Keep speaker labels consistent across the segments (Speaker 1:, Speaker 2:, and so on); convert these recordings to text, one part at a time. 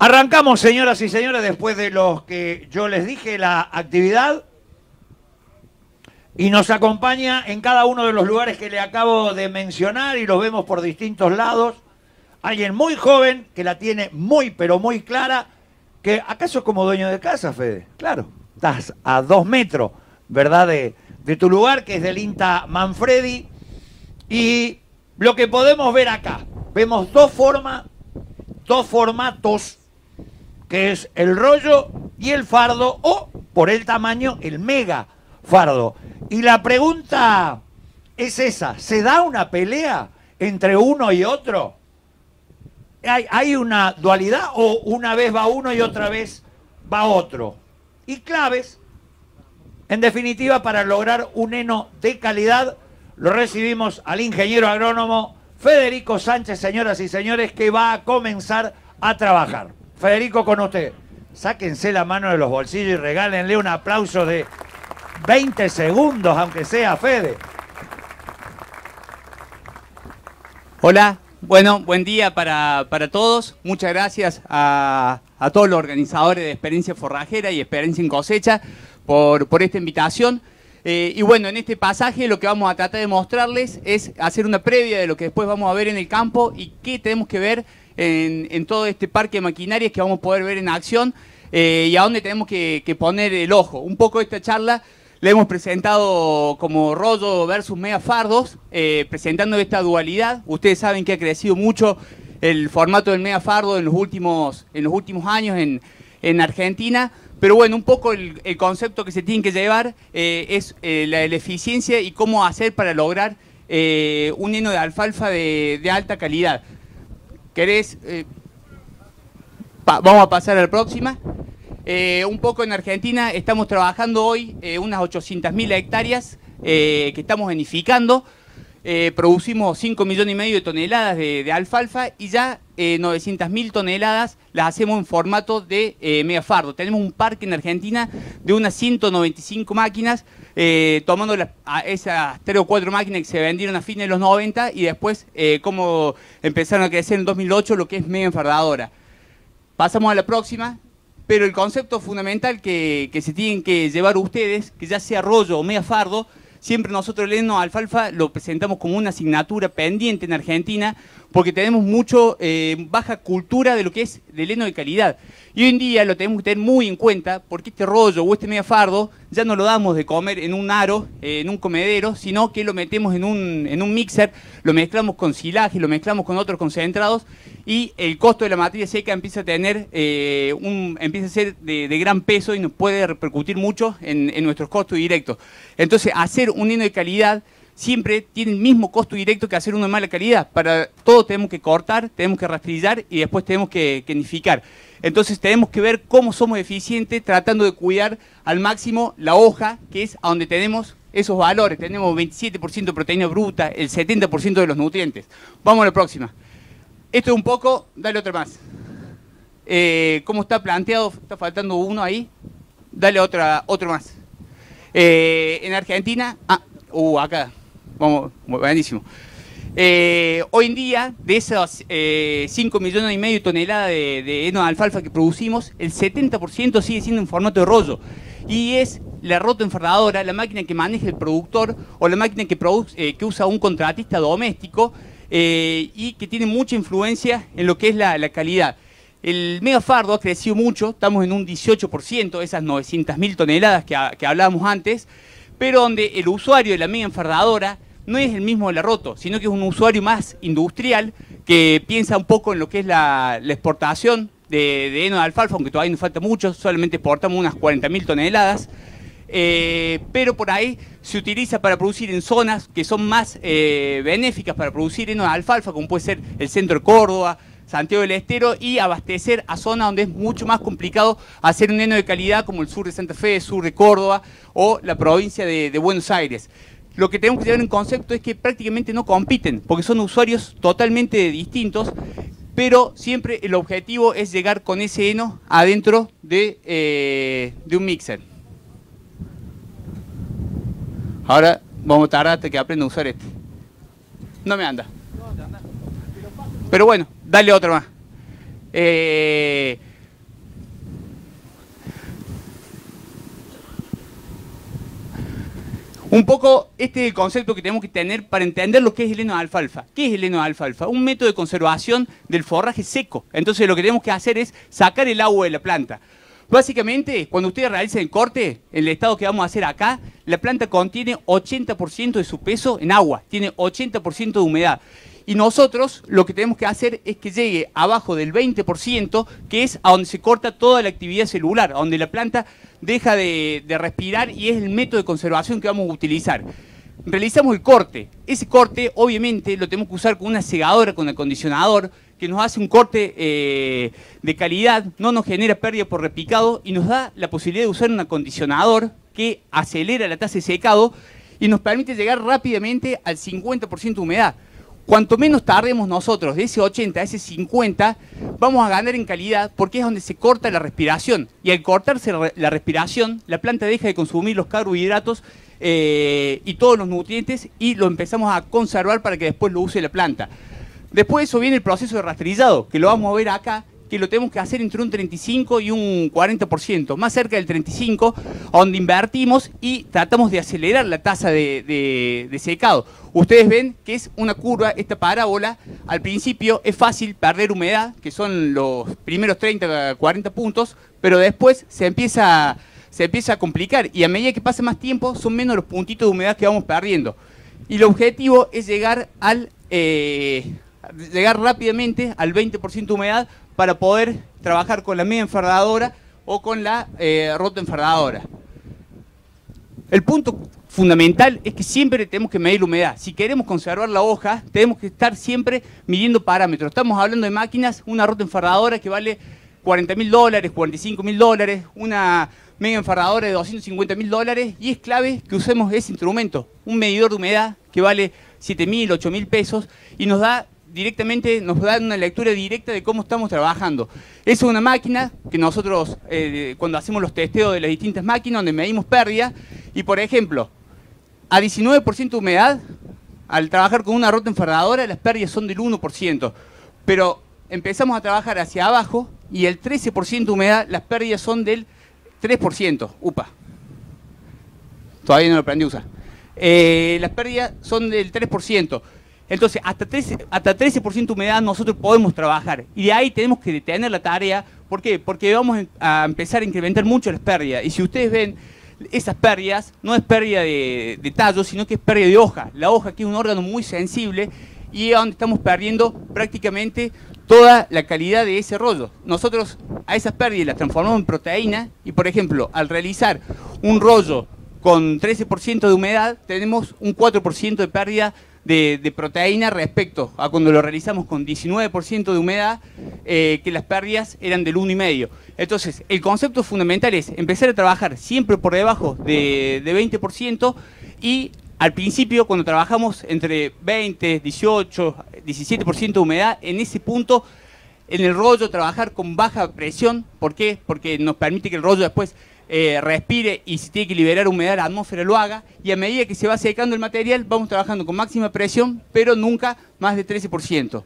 Speaker 1: Arrancamos, señoras y señores, después de lo que yo les dije, la actividad. Y nos acompaña en cada uno de los lugares que le acabo de mencionar y los vemos por distintos lados. Alguien muy joven que la tiene muy, pero muy clara. Que ¿acaso es como dueño de casa, Fede? Claro, estás a 2 metros, ¿verdad? De tu lugar, que es del INTA Manfredi. Y lo que podemos ver acá, vemos dos formatos, que es el rollo y el fardo, o por el tamaño, el mega fardo. Y la pregunta es esa, ¿se da una pelea entre uno y otro? ¿Hay una dualidad o una vez va uno y otra vez va otro? Y claves, en definitiva, para lograr un heno de calidad, lo recibimos al ingeniero agrónomo Federico Sánchez, señoras y señores, que va a comenzar a trabajar. Federico, con usted. Sáquense la mano de los bolsillos y regálenle un aplauso de 20 segundos, aunque sea, Fede.
Speaker 2: Hola, bueno, buen día para todos. Muchas gracias a todos los organizadores de Experiencia Forrajera y Experiencia en Cosecha por esta invitación. Y bueno, en este pasaje lo que vamos a tratar de mostrarles es hacer una previa de lo que después vamos a ver en el campo y qué tenemos que ver en todo este parque de maquinarias que vamos a poder ver en acción y a dónde tenemos que poner el ojo. Un poco esta charla la hemos presentado como rollo versus mega fardos, presentando esta dualidad. Ustedes saben que ha crecido mucho el formato del mega fardo en los últimos años en Argentina. Pero bueno, un poco el concepto que se tiene que llevar es la eficiencia y cómo hacer para lograr un heno de alfalfa de alta calidad. ¿Querés? Vamos a pasar a la próxima. Un poco en Argentina estamos trabajando hoy unas 800.000 hectáreas que estamos enificando. Producimos 5,5 millones de toneladas de alfalfa y ya 900.000 toneladas las hacemos en formato de megafardo. Tenemos un parque en Argentina de unas 195 máquinas, tomando esas 3 o 4 máquinas que se vendieron a fines de los 90 y después cómo empezaron a crecer en 2008 lo que es mega enfardadora. Pasamos a la próxima. Pero el concepto fundamental que se tienen que llevar ustedes, que ya sea rollo o mega fardo, siempre nosotros el heno alfalfa lo presentamos como una asignatura pendiente en Argentina porque tenemos mucho baja cultura de lo que es del heno de calidad. Y hoy en día lo tenemos que tener muy en cuenta porque este rollo o este mega fardo ya no lo damos de comer en un aro, en un comedero, sino que lo metemos en un mixer, lo mezclamos con silaje, lo mezclamos con otros concentrados y el costo de la materia seca empieza a tener empieza a ser de gran peso y nos puede repercutir mucho en nuestros costos directos. Entonces, hacer un heno de calidad siempre tiene el mismo costo directo que hacer uno de mala calidad. Para todo tenemos que cortar, tenemos que rastrillar y después tenemos que enificar. Entonces tenemos que ver cómo somos eficientes tratando de cuidar al máximo la hoja, que es a donde tenemos esos valores. Tenemos 27% de proteína bruta, el 70% de los nutrientes. Vamos a la próxima. Esto es un poco, dale otra más. ¿Cómo está planteado? Está faltando uno ahí. Dale otro más. En Argentina, acá, vamos, buenísimo. Hoy en día, de esos 5,5 millones de toneladas de heno de alfalfa que producimos, el 70% sigue siendo en formato de rollo. Y es la rotoenfardadora, la máquina que maneja el productor o la máquina que usa un contratista doméstico y que tiene mucha influencia en lo que es la calidad. El megafardo ha crecido mucho, estamos en un 18%, esas 900.000 toneladas que hablábamos antes, pero donde el usuario de la mega enfardadora no es el mismo de la roto, sino que es un usuario más industrial que piensa un poco en lo que es la exportación de heno de alfalfa, aunque todavía nos falta mucho, solamente exportamos unas 40.000 toneladas, pero por ahí se utiliza para producir en zonas que son más benéficas para producir heno de alfalfa, como puede ser el centro de Córdoba, Santiago del Estero, y abastecer a zonas donde es mucho más complicado hacer un heno de calidad, como el sur de Santa Fe, sur de Córdoba o la provincia de Buenos Aires. Lo que tenemos que tener en concepto es que prácticamente no compiten, porque son usuarios totalmente distintos, pero siempre el objetivo es llegar con ese heno adentro de un mixer. Ahora vamos a tardar hasta que aprenda a usar este. No me anda. Pero bueno, dale otra más. Un poco este es el concepto que tenemos que tener para entender lo que es el heno de alfalfa. ¿Qué es el heno de alfalfa? Un método de conservación del forraje seco. Entonces lo que tenemos que hacer es sacar el agua de la planta. Básicamente, cuando ustedes realicen el corte, el estado que vamos a hacer acá, la planta contiene 80% de su peso en agua, tiene 80% de humedad. Y nosotros lo que tenemos que hacer es que llegue abajo del 20%, que es a donde se corta toda la actividad celular, a donde la planta deja de respirar, y es el método de conservación que vamos a utilizar. Realizamos el corte. Ese corte, obviamente, lo tenemos que usar con una segadora, con acondicionador, que nos hace un corte de calidad, no nos genera pérdida por repicado y nos da la posibilidad de usar un acondicionador que acelera la tasa de secado y nos permite llegar rápidamente al 50% de humedad. Cuanto menos tardemos nosotros de ese 80 a ese 50, vamos a ganar en calidad, porque es donde se corta la respiración. Y al cortarse la respiración, la planta deja de consumir los carbohidratos y todos los nutrientes, y lo empezamos a conservar para que después lo use la planta. Después de eso viene el proceso de rastrillado, que lo vamos a ver acá, que lo tenemos que hacer entre un 35 y un 40%, más cerca del 35, donde invertimos y tratamos de acelerar la tasa de secado. Ustedes ven que es una curva, esta parábola. Al principio es fácil perder humedad, que son los primeros 30, 40 puntos, pero después se empieza a complicar, y a medida que pasa más tiempo son menos los puntitos de humedad que vamos perdiendo. Y el objetivo es llegar rápidamente al 20% de humedad para poder trabajar con la media enfardadora o con la rota enfardadora. El punto fundamental es que siempre tenemos que medir la humedad. Si queremos conservar la hoja, tenemos que estar siempre midiendo parámetros. Estamos hablando de máquinas, una rota enfardadora que vale $40.000, $45.000, una media enfardadora de $250.000, y es clave que usemos ese instrumento, un medidor de humedad que vale $7.000, $8.000 pesos, y nos da una lectura directa de cómo estamos trabajando. Es una máquina que nosotros, cuando hacemos los testeos de las distintas máquinas, donde medimos pérdida, y por ejemplo, a 19% de humedad, al trabajar con una rota enfardadora, las pérdidas son del 1%, pero empezamos a trabajar hacia abajo, y el 13% de humedad, las pérdidas son del 3%. Upa, todavía no lo aprendí a usar. Las pérdidas son del 3%. Entonces, hasta 13% de humedad nosotros podemos trabajar. Y de ahí tenemos que detener la tarea. ¿Por qué? Porque vamos a empezar a incrementar mucho las pérdidas. Y si ustedes ven, esas pérdidas no es pérdida de tallo, sino que es pérdida de hoja. La hoja, que es un órgano muy sensible, y es donde estamos perdiendo prácticamente toda la calidad de ese rollo. Nosotros a esas pérdidas las transformamos en proteína, y por ejemplo, al realizar un rollo con 13% de humedad, tenemos un 4% de pérdida de proteína respecto a cuando lo realizamos con 19% de humedad, que las pérdidas eran del 1,5%. Entonces, el concepto fundamental es empezar a trabajar siempre por debajo de 20%, y al principio, cuando trabajamos entre 20, 18, 17% de humedad, en ese punto, en el rollo, trabajar con baja presión. ¿Por qué? Porque nos permite que el rollo después respire, y si tiene que liberar humedad la atmósfera lo haga, y a medida que se va secando el material vamos trabajando con máxima presión, pero nunca más de 13%.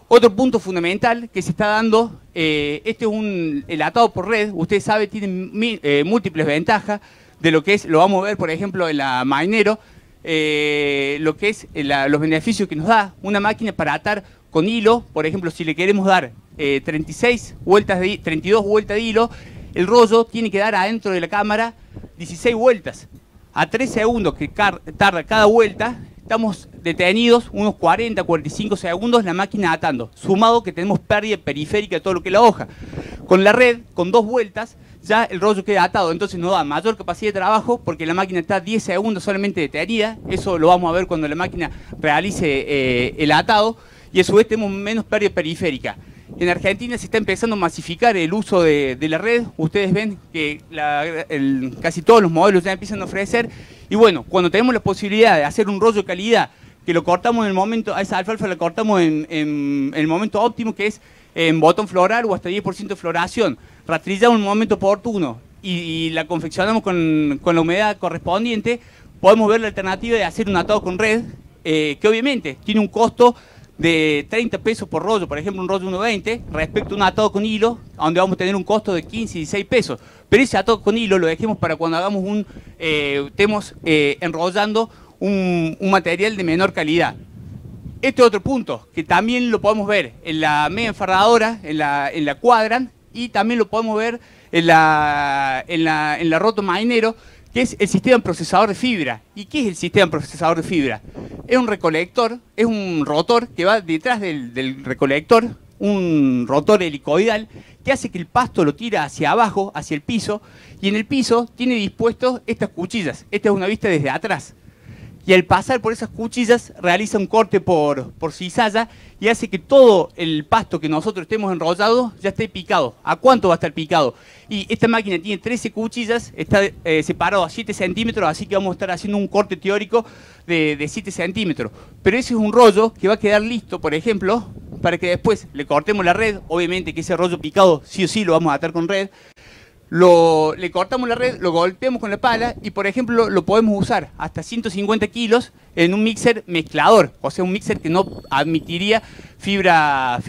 Speaker 2: Otro punto fundamental que se está dando, este es el atado por red. Ustedes saben, tiene múltiples ventajas de lo que es, lo vamos a ver por ejemplo en la Mainero, lo que es los beneficios que nos da una máquina para atar con hilo. Por ejemplo, si le queremos dar 32 vueltas de hilo, el rollo tiene que dar adentro de la cámara 16 vueltas. A 3 segundos que tarda cada vuelta, estamos detenidos unos 40, 45 segundos la máquina atando, sumado que tenemos pérdida periférica de todo lo que es la hoja. Con la red, con 2 vueltas, ya el rollo queda atado, entonces nos da mayor capacidad de trabajo, porque la máquina está 10 segundos solamente detenida. Eso lo vamos a ver cuando la máquina realice el atado, y a su vez tenemos menos pérdida periférica. En Argentina se está empezando a masificar el uso de la red. Ustedes ven que casi todos los modelos ya empiezan a ofrecer. Y bueno, cuando tenemos la posibilidad de hacer un rollo de calidad, que lo cortamos en el momento, a esa alfalfa la cortamos en el momento óptimo, que es en botón floral o hasta 10% de floración, rastrillamos en un momento oportuno y la confeccionamos con la humedad correspondiente, podemos ver la alternativa de hacer un atado con red, que obviamente tiene un costo de 30 pesos por rollo, por ejemplo un rollo 1.20, respecto a un atado con hilo, donde vamos a tener un costo de 15 y 16 pesos. Pero ese atado con hilo lo dejemos para cuando hagamos estemos enrollando un material de menor calidad. Este otro punto, que también lo podemos ver en la mega enfardadora, en la Quadrant, y también lo podemos ver en la Roto Mainero, que es el sistema procesador de fibra. ¿Y qué es el sistema procesador de fibra? Es un recolector, es un rotor que va detrás del recolector, un rotor helicoidal, que hace que el pasto lo tira hacia abajo, hacia el piso, y en el piso tiene dispuestos estas cuchillas. Esta es una vista desde atrás. Y al pasar por esas cuchillas realiza un corte por cizalla y hace que todo el pasto que nosotros estemos enrollados ya esté picado. ¿A cuánto va a estar picado? Y esta máquina tiene 13 cuchillas, está separado a 7 centímetros, así que vamos a estar haciendo un corte teórico de 7 centímetros. Pero ese es un rollo que va a quedar listo, por ejemplo, para que después le cortemos la red. Obviamente que ese rollo picado sí o sí lo vamos a atar con red. Le cortamos la red, lo golpeamos con la pala y, por ejemplo, lo podemos usar hasta 150 kilos en un mixer mezclador, o sea, un mixer que no admitiría fibra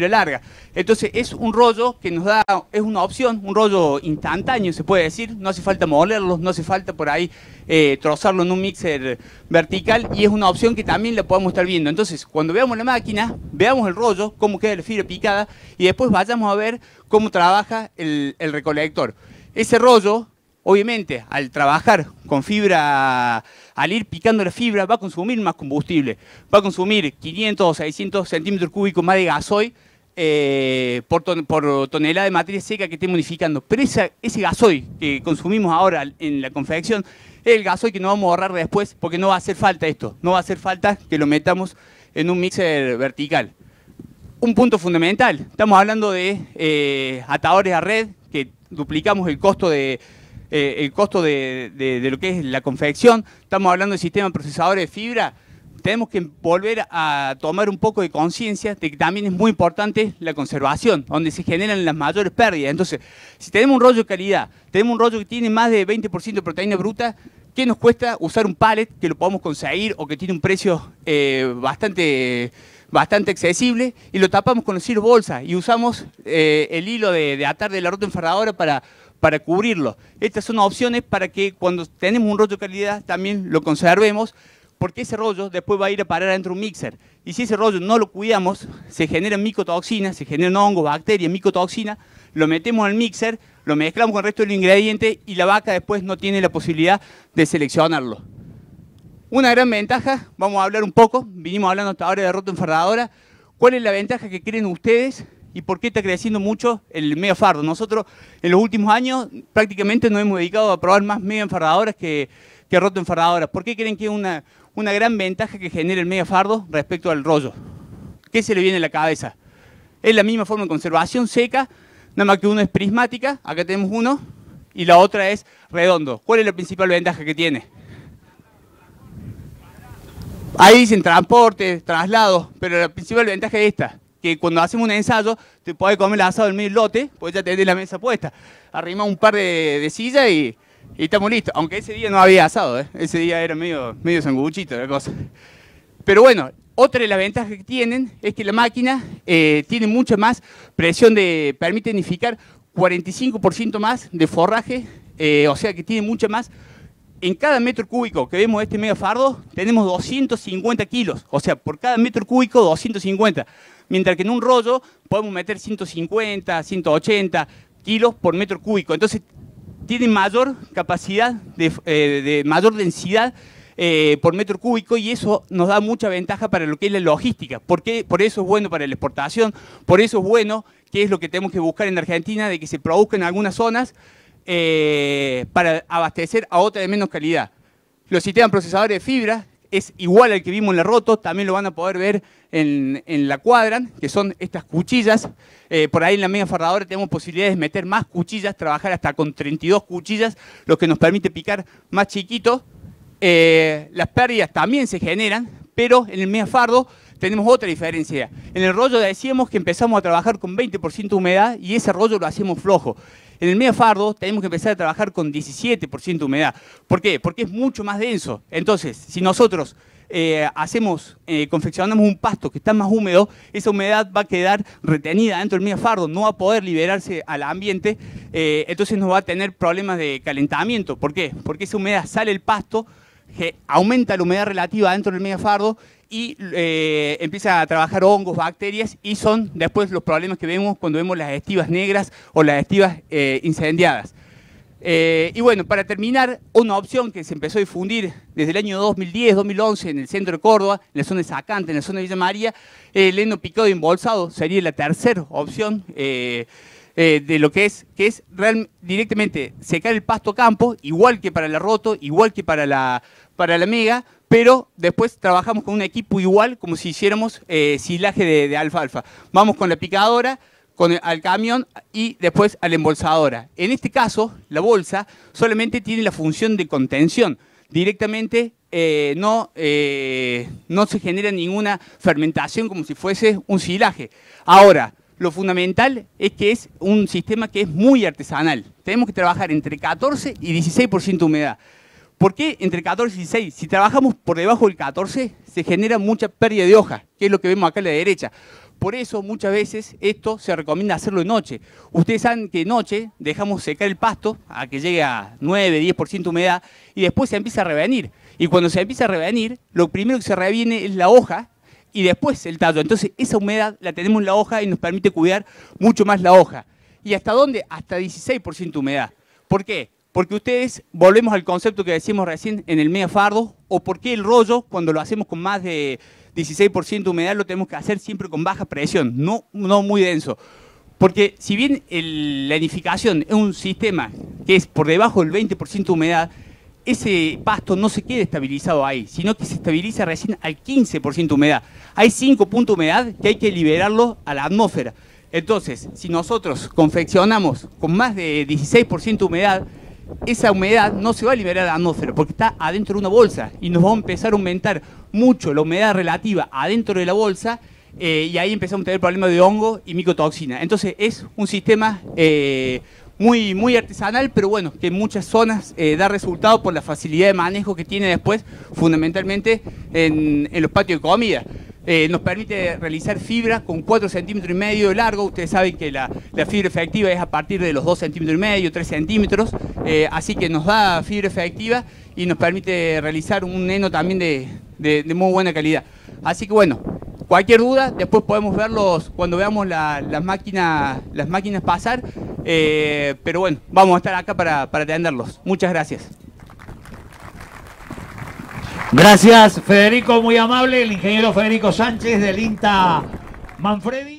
Speaker 2: larga. Entonces es un rollo que nos da, es una opción, un rollo instantáneo se puede decir, no hace falta molerlo, no hace falta por ahí trozarlo en un mixer vertical, y es una opción que también la podemos estar viendo. Entonces cuando veamos la máquina, veamos el rollo, cómo queda la fibra picada, y después vayamos a ver cómo trabaja el recolector. Ese rollo, obviamente, al trabajar con fibra, al ir picando la fibra, va a consumir más combustible. Va a consumir 500 o 600 centímetros cúbicos más de gasoil por tonelada de materia seca que esté modificando. Pero ese gasoil que consumimos ahora en la confección es el gasoil que no vamos a ahorrar después, porque no va a hacer falta esto. No va a hacer falta que lo metamos en un mixer vertical. Un punto fundamental, estamos hablando de atadores a red, que duplicamos el costo de lo que es la confección. Estamos hablando de sistemas procesadores de fibra. Tenemos que volver a tomar un poco de conciencia de que también es muy importante la conservación, donde se generan las mayores pérdidas. Entonces, si tenemos un rollo de calidad, tenemos un rollo que tiene más de 20% de proteína bruta, ¿qué nos cuesta usar un pallet que lo podemos conseguir o que tiene un precio bastante accesible, y lo tapamos con los hilos bolsa y usamos el hilo de atar de la Roto enfardadora para cubrirlo? Estas son opciones para que cuando tenemos un rollo de calidad también lo conservemos, porque ese rollo después va a ir a parar dentro de un mixer, y si ese rollo no lo cuidamos, se generan micotoxinas, se generan hongos, bacterias, micotoxinas, lo metemos en el mixer, lo mezclamos con el resto de los ingredientes y la vaca después no tiene la posibilidad de seleccionarlo. Una gran ventaja, vamos a hablar un poco, vinimos hablando hasta ahora de Roto enfardadora. ¿Cuál es la ventaja que creen ustedes y por qué está creciendo mucho el mega fardo? Nosotros en los últimos años prácticamente nos hemos dedicado a probar más mega enfardadoras que Roto enfardadoras. ¿Por qué creen que es una gran ventaja que genera el mega fardo respecto al rollo? ¿Qué se le viene a la cabeza? Es la misma forma de conservación seca, nada más que uno es prismática, acá tenemos uno, y la otra es redondo. ¿Cuál es la principal ventaja que tiene? Ahí dicen transporte, traslado, pero la principal ventaja es esta, que cuando hacemos un ensayo te podés comer el asado en medio del lote, pues ya tenés la mesa puesta. Arrimamos un par de sillas y estamos listos. Aunque ese día no había asado, ese día era medio sanguchito la cosa. Pero bueno, otra de las ventajas que tienen es que la máquina tiene mucha más presión, permite nidificar 45% más de forraje, o sea que tiene mucha más. En cada metro cúbico que vemos este mega fardo, tenemos 250 kilos. O sea, por cada metro cúbico, 250. Mientras que en un rollo podemos meter 150, 180 kilos por metro cúbico. Entonces, tiene mayor capacidad, de mayor densidad por metro cúbico, y eso nos da mucha ventaja para lo que es la logística. Por eso es bueno para la exportación, por eso es bueno, que es lo que tenemos que buscar en Argentina, de que se produzca en algunas zonas, para abastecer a otra de menos calidad. Los sistemas procesadores de fibra es igual al que vimos en la Roto, también lo van a poder ver en la Quadrant, que son estas cuchillas. Por ahí en la mega enfardadora tenemos posibilidades de meter más cuchillas, trabajar hasta con 32 cuchillas, lo que nos permite picar más chiquito. Las pérdidas también se generan, pero en el mega fardo tenemos otra diferencia. En el rollo decíamos que empezamos a trabajar con 20% de humedad y ese rollo lo hacíamos flojo. En el mega fardo tenemos que empezar a trabajar con 17% de humedad. ¿Por qué? Porque es mucho más denso. Entonces, si nosotros confeccionamos un pasto que está más húmedo, esa humedad va a quedar retenida dentro del megafardo, no va a poder liberarse al ambiente, entonces nos va a tener problemas de calentamiento. ¿Por qué? Porque esa humedad sale del pasto, que aumenta la humedad relativa dentro del megafardo y empieza a trabajar hongos, bacterias, y son después los problemas que vemos cuando vemos las estivas negras o las estivas incendiadas. Y bueno, para terminar, una opción que se empezó a difundir desde el año 2010-2011 en el centro de Córdoba, en la zona de Sacante, en la zona de Villa María, el heno picado y embolsado sería la tercera opción de lo que es directamente secar el pasto campo, igual que para la roto, igual que para la mega, pero después trabajamos con un equipo igual como si hiciéramos silaje de alfalfa. Vamos con la picadora, al camión y después a la embolsadora. En este caso, la bolsa solamente tiene la función de contención. Directamente no se genera ninguna fermentación como si fuese un silaje. Ahora, lo fundamental es que es un sistema que es muy artesanal. Tenemos que trabajar entre 14 y 16% humedad. ¿Por qué entre 14 y 16? Si trabajamos por debajo del 14, se genera mucha pérdida de hoja, que es lo que vemos acá a la derecha. Por eso muchas veces esto se recomienda hacerlo de noche. Ustedes saben que de noche dejamos secar el pasto a que llegue a 9-10% humedad y después se empieza a revenir. Y cuando se empieza a revenir, lo primero que se reviene es la hoja y después el tallo. Entonces esa humedad la tenemos en la hoja y nos permite cuidar mucho más la hoja. ¿Y hasta dónde? Hasta 16% humedad. ¿Por qué? Porque ustedes, volvemos al concepto que decíamos recién en el megafardo, o por qué el rollo, cuando lo hacemos con más de 16% de humedad, lo tenemos que hacer siempre con baja presión, no muy denso. Porque si bien la edificación es un sistema que es por debajo del 20% de humedad, ese pasto no se queda estabilizado ahí, sino que se estabiliza recién al 15% de humedad. Hay 5 puntos de humedad que hay que liberarlo a la atmósfera. Entonces, si nosotros confeccionamos con más de 16% de humedad, esa humedad no se va a liberar a la atmósfera porque está adentro de una bolsa y nos va a empezar a aumentar mucho la humedad relativa adentro de la bolsa y ahí empezamos a tener problemas de hongo y micotoxina. Entonces es un sistema muy artesanal, pero bueno, que en muchas zonas da resultado por la facilidad de manejo que tiene después, fundamentalmente en los patios de comida. Nos permite realizar fibra con 4,5 centímetros de largo. Ustedes saben que la fibra efectiva es a partir de los 2,5 centímetros, 3 centímetros, así que nos da fibra efectiva y nos permite realizar un heno también de muy buena calidad. Así que bueno, cualquier duda, después podemos verlos cuando veamos las máquinas pasar, pero bueno, vamos a estar acá para atenderlos. Muchas gracias.
Speaker 1: Gracias, Federico, muy amable, el ingeniero Federico Sánchez del INTA Manfredi.